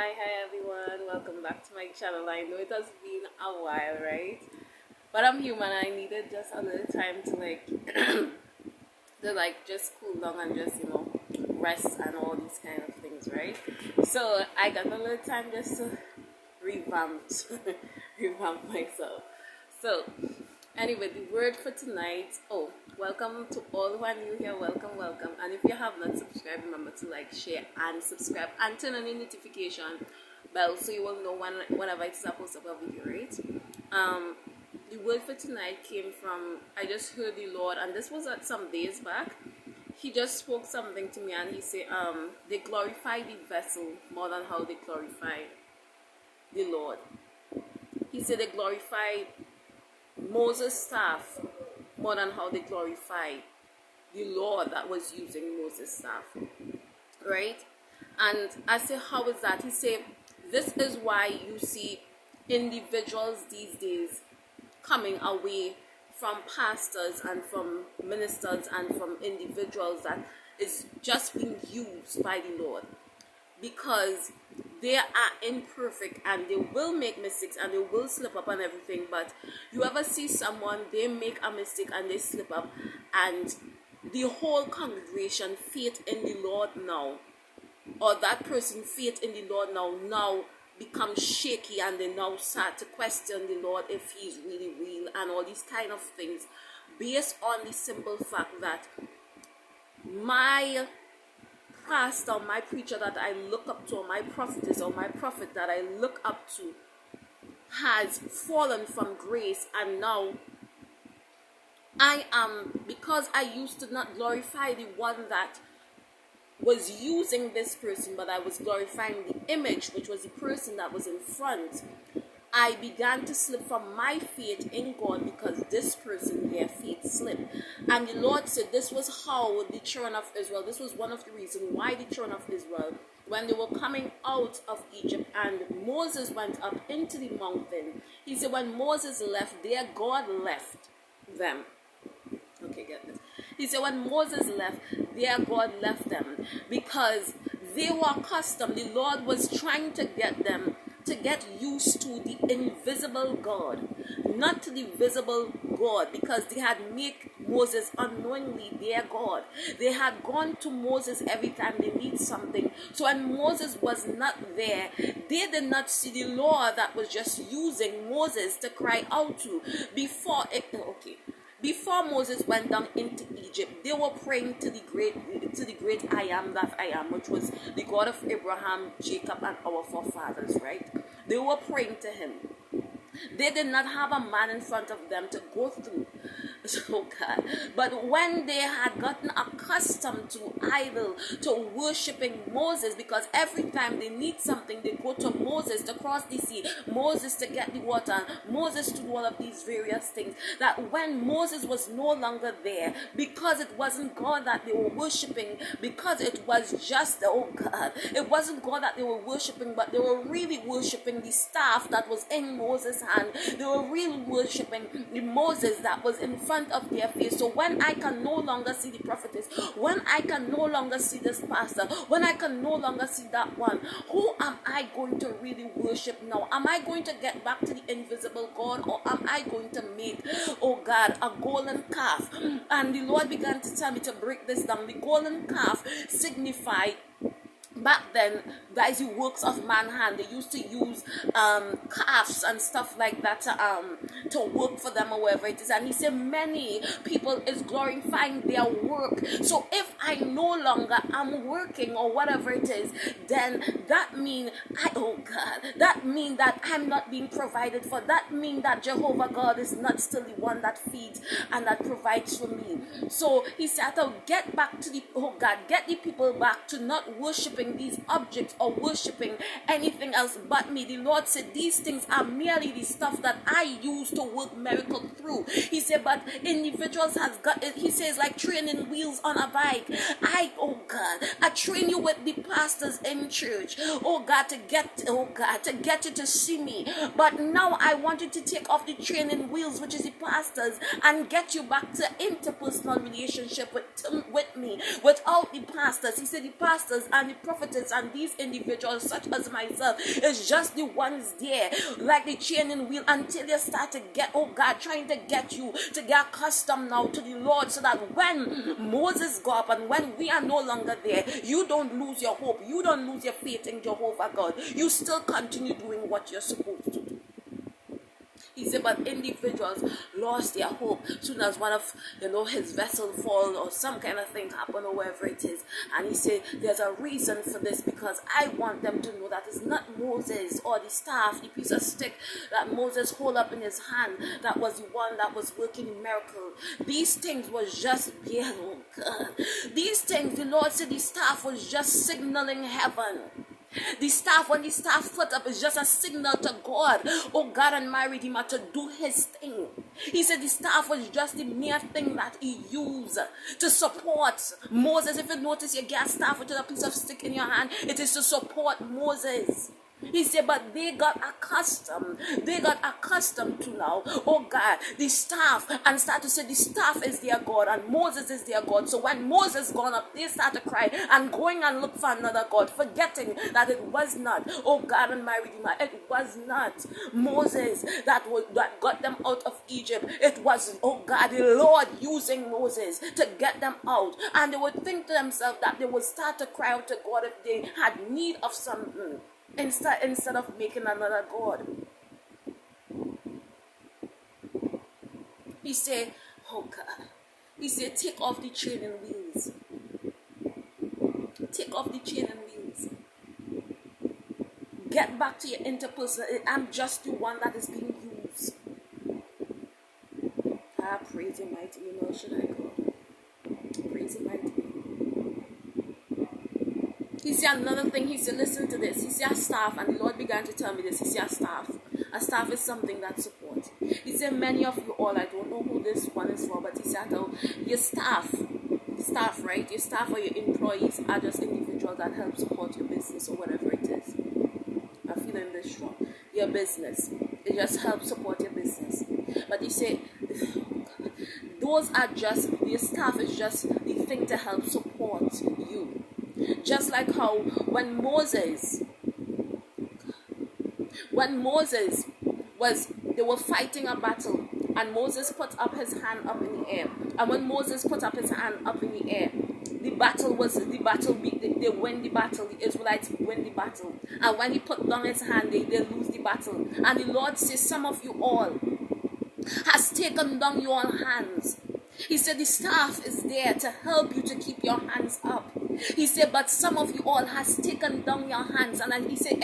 Hi everyone, welcome back to my channel. I know it has been a while, right? But I'm human. I needed just a little time to just cool down and just rest and all these kind of things, right? So I got a little time just to revamp revamp myself. So anyway, the word for tonight. Oh, welcome to all who are new here. Welcome. And if you have not subscribed, remember to like, share, and subscribe, and turn on the notification bell so you will know whenever it's post up a video, right? The word for tonight came from, I just heard the Lord, and this was at some days back. He just spoke something to me, and he said, they glorify the vessel more than how they glorify the Lord. He said they glorify Moses' staff more than how they glorify the Lord that was using Moses' staff, right? And I say, how is that? He said, this is why you see individuals these days coming away from pastors and from ministers and from individuals that is just being used by the Lord, because they are imperfect and they will make mistakes and they will slip up and everything. But you ever see someone, they make a mistake and they slip up, and the whole congregation faith in the Lord now, or that person faith in the Lord now becomes shaky, and they now start to question the Lord if he's really real and all these kind of things, based on the simple fact that my pastor, my preacher that I look up to, or my prophetess or my prophet that I look up to has fallen from grace, and now I am, because I used to not glorify the one that was using this person, but I was glorifying the image, which was the person that was in front. I began to slip from my faith in God because this person, their faith slipped. And the Lord said this was how the children of Israel, this was one of the reasons why the children of Israel, when they were coming out of Egypt and Moses went up into the mountain, he said when Moses left, their God left them. Okay, get this. He said when Moses left, their God left them, because they were accustomed. The Lord was trying to get them to get used to the invisible God, not to the visible God, because they had made Moses unknowingly their God. They had gone to Moses every time they need something. So when Moses was not there, they did not see the Lord that was just using Moses to cry out to. Before Moses went down into Egypt, they were praying to the great I am that I am, which was the God of Abraham, Jacob, and our forefathers, right? They were praying to him. They did not have a man in front of them to go through. So God. But when they had gotten accustomed to worshiping Moses, because every time they need something, they go to Moses to cross the sea, Moses to get the water, Moses to do all of these various things, that when Moses was no longer there, because it wasn't God that they were worshiping, because it was just, it wasn't God that they were worshiping, but they were really worshiping the staff that was in Moses' hand. They were really worshiping the Moses that was in front of their face. So when I can no longer see the prophetess, when I can no longer see this pastor, when I can no longer see that one, who am I going to really worship now? Am I going to get back to the invisible God, or am I going to make, a golden calf? And the Lord began to tell me to break this down. The golden calf signified, back then, that is the works of man's hand. They used to use calves and stuff like that to work for them or wherever it is. And he said many people is glorifying their work. So if I no longer am working or whatever it is, then that means that I'm not being provided for. That means that Jehovah God is not still the one that feeds and that provides for me. So he said, get back to get the people back to not worshiping these objects or worshiping anything else but me. The Lord said these things are merely the stuff that I use to work miracle through. He said, but individuals has got it. He says, like training wheels on a bike. I train you with the pastors in church, to get you to see me. But now I want you to take off the training wheels, which is the pastors, and get you back to interpersonal relationship with me without the pastors. He said the pastors and the prophets prophetess and these individuals such as myself is just the ones there, like the training wheel, until you start to get, oh God, trying to get you to get accustomed now to the Lord, so that when Moses go up and when we are no longer there, you don't lose your hope, you don't lose your faith in Jehovah God. You still continue doing what you're supposed to do. He said, but individuals lost their hope soon as one of, his vessel fall or some kind of thing happen or wherever it is. And he said, there's a reason for this, because I want them to know that it's not Moses or the staff, the piece of stick that Moses hold up in his hand, that was the one that was working a miracle. These things was just, oh God. These things, the Lord said, the staff was just signaling heaven. The staff, when the staff foot up, is just a signal to God, oh God and my Redeemer, to do his thing. He said the staff was just the mere thing that he used to support Moses. If you notice, you get a staff with a piece of stick in your hand, it is to support Moses. He said, but they got accustomed to now, oh God, the staff, and start to say the staff is their God and Moses is their God. So when Moses gone up, they start to cry and going and look for another God, forgetting that it was not, oh God and my Redeemer, it was not Moses that got them out of Egypt. It was, oh God, the Lord using Moses to get them out. And they would think to themselves that they would start to cry out to God if they had need of something, instead of making another God. He said, oh God, he said, take off the training wheels. Take off the training wheels. Get back to your interpersonal. I'm just the one that is being used. Praise him mighty, should I go? Praise him mighty. He said another thing, he said, listen to this. He said a staff, and the Lord began to tell me this. He said a staff. A staff is something that supports. He said many of you all, I don't know who this one is for, but he said your staff, right? Your staff or your employees are just individuals that help support your business or whatever it is. I'm feeling this strong. Your business. It just helps support your business. But he said, those are just, your staff is just the thing to help support you. Just like how when Moses they were fighting a battle, and Moses put up his hand up in the air. And when Moses put up his hand up in the air, they win the battle. The Israelites win the battle. And when he put down his hand, they lose the battle. And the Lord says, some of you all has taken down your hands. He said the staff is there to help you to keep your hands up. He said, but some of you all has taken down your hands. And then he said,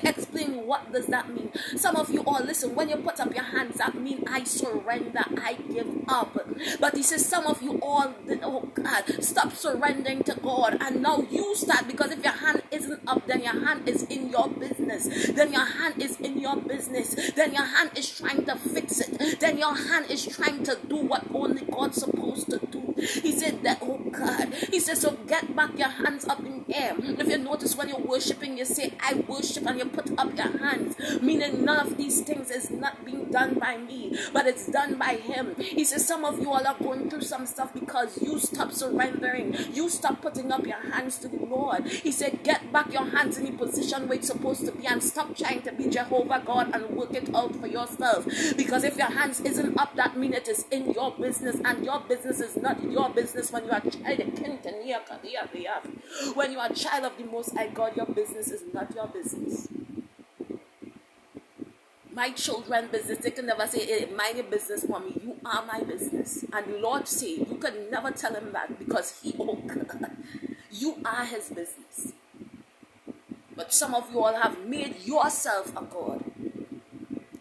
explain, what does that mean? Some of you all, listen, when you put up your hands, that means I surrender, I give up. But he says, some of you all, oh God, stop surrendering to God. And now you start, because if your hand isn't up, then your hand is in your business. Then your hand is in your business. Then your hand is trying to fix it. Then your hand is trying to do what only God's supposed to do. He said that, oh God. He said, so get back your hands up in air. If you notice when you're worshiping, you say, I worship, and you put up your hands, meaning none of these things is not being done by me, but it's done by him. He says, some of you all are going through some stuff because you stop surrendering. You stop putting up your hands to the Lord. He said, get back your hands in the position where it's supposed to be, and stop trying to be Jehovah God and work it out for yourself. Because if your hands isn't up, that means it is in your business, and your business is not your business. When you are child of when you are a child of the Most High God, your business is not your business. My children business, they can never say, hey, mind your business for me. You are my business. And the Lord say, you can never tell him that, because you are his business. But some of you all have made yourself a God.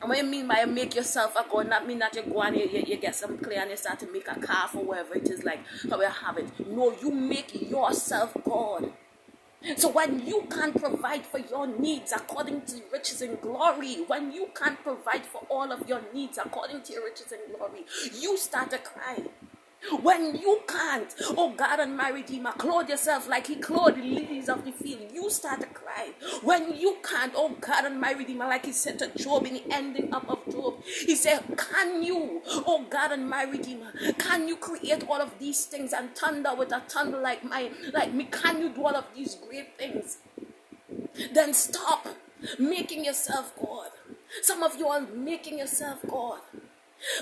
And what you mean by make yourself a God, not mean that you go and you get some clay and you start to make a calf or whatever it is, like how you have it. No, you make yourself God. So when you can't provide for your needs according to riches and glory, when you can't provide for all of your needs according to your riches and glory, you start to cry. When you can't, oh God and my Redeemer, clothe yourself like he clothed the lilies of the field, you start to cry. When you can't, oh God and my Redeemer, like he said to Job in the ending up of Job, he said, can you, oh God and my Redeemer, can you create all of these things and thunder with a thunder like mine, like me? Can you do all of these great things? Then stop making yourself God. Some of you are making yourself God.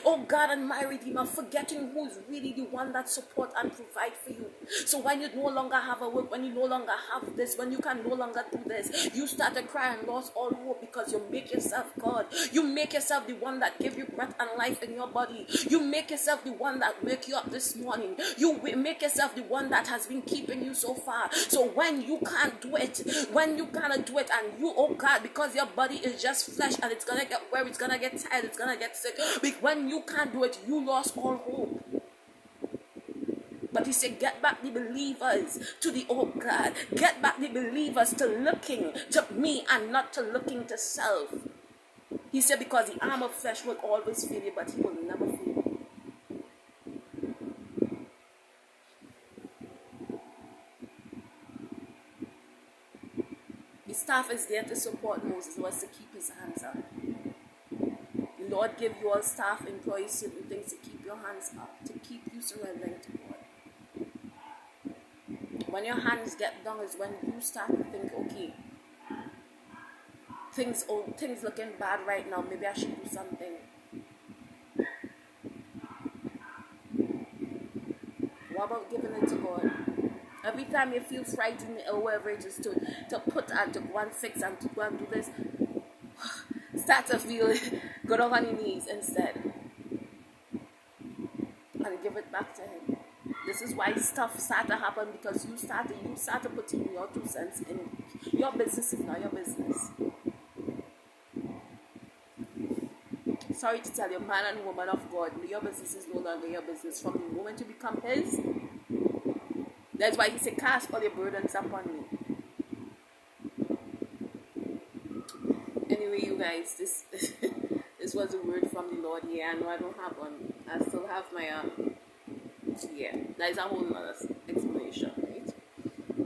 Oh God and my Redeemer, forgetting who is really the one that support and provide for you. So when you no longer have a work, when you no longer have this, when you can no longer do this, you start to cry and lost all hope because you make yourself God. You make yourself the one that gave you breath and life in your body. You make yourself the one that wake you up this morning. You make yourself the one that has been keeping you so far. So when you can't do it, when you cannot do it, and you, oh God, because your body is just flesh and it's gonna get weary, it's gonna get tired, it's gonna get sick. When you can't do it, you lost all hope. But he said, get back the believers to the, oh God, get back the believers to looking to me and not to looking to self. He said, because the arm of flesh will always fail you, but he will never fail you. The staff is there to support Moses, was to keep his hands up. The Lord give you all staff, employees, certain things to keep your hands up, to keep you surrendering to God. When your hands get down is when you start to think, okay, things looking bad right now, maybe I should do something. What about giving it to God? Every time you feel frightened or whatever it is to put and to go and fix and to go and do this, start to feel, go down on your knees instead and give it back to him. This is why stuff start to happen, because you start to put in your 2 cents in. Your business is not your business. Sorry to tell you, man and woman of God, your business is no longer your business. From the moment you become his, that's why he said, cast all your burdens upon me. Anyway, you guys, this this was a word from the Lord. Yeah, I know I don't have one. I still have my yeah, that is a whole nother explanation, right?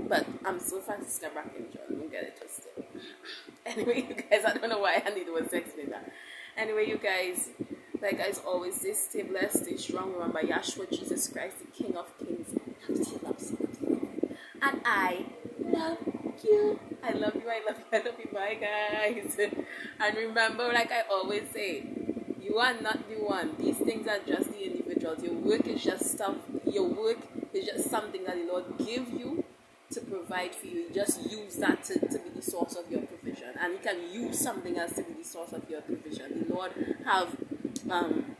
But I'm still fransica brackin, don't get it twisted. Anyway, you guys, I don't know why I need to explain that. Anyway, you guys, like I always say, stay blessed, stay strong. Remember, Yahshua Jesus Christ, the King of Kings, loves you. And I love you. I love you, I love you, I love you. Bye, guys. And remember, like I always say, you are not the one. These things are just the individuals. Your work is just stuff. Your work is just something that the Lord give you to provide for you. You just use that to be the source of your provision. And you can use something else to be the source of your provision. The Lord have, I'm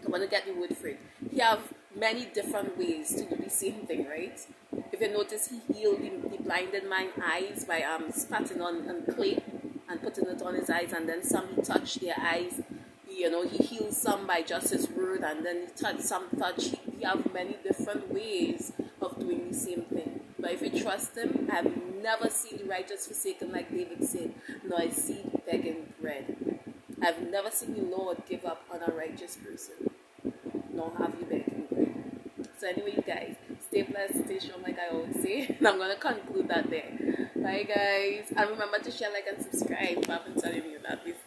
going to get the word for it. He have many different ways to do the same thing, right? If you notice, he healed the blinded man's eyes by spatting on clay and putting it on his eyes, and then some he touched their eyes. You know, he heals some by just his word, and then some touch. He have many different ways of doing the same thing. But if you trust him, I have never seen the righteous forsaken, like David said, nor I see begging bread. I've never seen the Lord give up on a righteous person, nor have you begging bread. So anyway, you guys, stay blessed, stay strong, like I always say. And I'm going to conclude that there. Bye, guys. And remember to share, like, and subscribe. I've been telling you that before.